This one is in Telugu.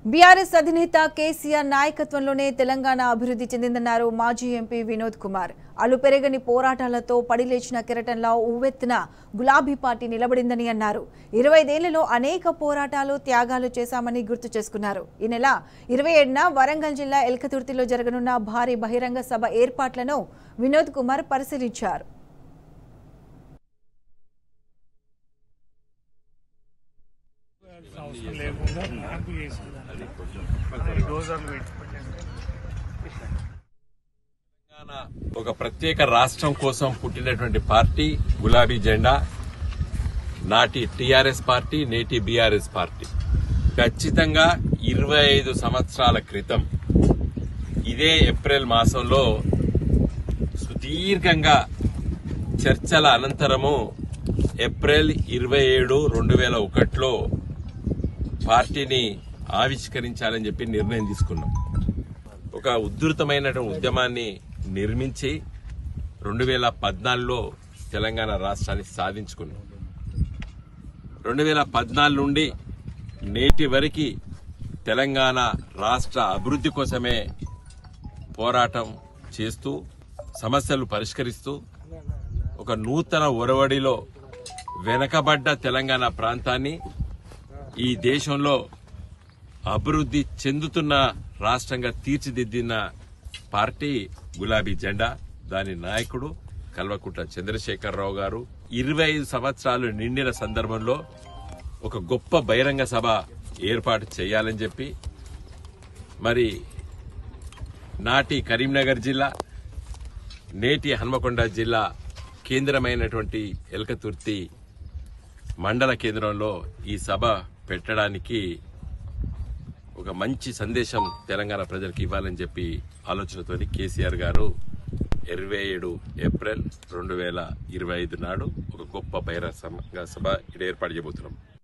బీఆర్ఎస్ అధినేత కేసీఆర్ నాయకత్వంలోనే తెలంగాణ అభివృద్ధి చెందిందన్నారు మాజీ ఎంపీ వినోద్ కుమార్. అలుపెరగని పోరాటాలతో పడిలేచిన కెరటంలా ఉవ్వెత్తున గులాబీ పార్టీ నిలబడిందని అన్నారు. 25 ఏళ్లలో అనేక పోరాటాలు, త్యాగాలు చేశామని గుర్తు చేసుకున్నారు. ఈ నెల 27న వరంగల్ జిల్లా ఎల్కతుర్తిలో జరగనున్న భారీ బహిరంగ సభ ఏర్పాట్లను వినోద్ కుమార్ పరిశీలించారు. ఒక ప్రత్యేక రాష్ట్రం కోసం పుట్టినటువంటి పార్టీ గులాబీ జెండా. నాటి టీఆర్ఎస్ పార్టీ, నేటి బీఆర్ఎస్ పార్టీ. ఖచ్చితంగా 25 సంవత్సరాల క్రితం ఇదే ఏప్రిల్ మాసంలో సుదీర్ఘంగా చర్చల అనంతరము ఏప్రిల్ 27, 2001లో పార్టీని ఆవిష్కరించాలని చెప్పి నిర్ణయం తీసుకున్నాం. ఒక ఉధృతమైనటువంటి ఉద్యమాన్ని నిర్మించి 2014లో తెలంగాణ రాష్ట్రాన్ని సాధించుకున్నాం. 2014 నుండి నేటి వరకు తెలంగాణ రాష్ట్ర అభివృద్ధి కోసమే పోరాటం చేస్తూ, సమస్యలు పరిష్కరిస్తూ, ఒక నూతన ఒరవడిలో వెనకబడ్డ తెలంగాణ ప్రాంతాన్ని ఈ దేశంలో అభివృద్ధి చెందుతున్న రాష్ట్రంగా తీర్చిదిద్దిన పార్టీ గులాబీ జెండా. దాని నాయకుడు కల్వకుంట్ల చంద్రశేఖరరావు గారు 25 సంవత్సరాలు నిండిన సందర్భంలో ఒక గొప్ప బహిరంగ సభ ఏర్పాటు చేయాలని చెప్పి, మరి నాటి కరీంనగర్ జిల్లా, నేటి హన్మకొండ జిల్లా కేంద్రమైనటువంటి ఎల్కతుర్తి మండల కేంద్రంలో ఈ సభ పెట్టడానికి ఒక మంచి సందేశం తెలంగాణ ప్రజలకు ఇవ్వాలని చెప్పి ఆలోచనతో కేసీఆర్ గారు 27 ఏప్రిల్ 2025 నాడు ఒక గొప్ప బహిరంగ సభ ఏర్పాటు చేయబోతున్నాం.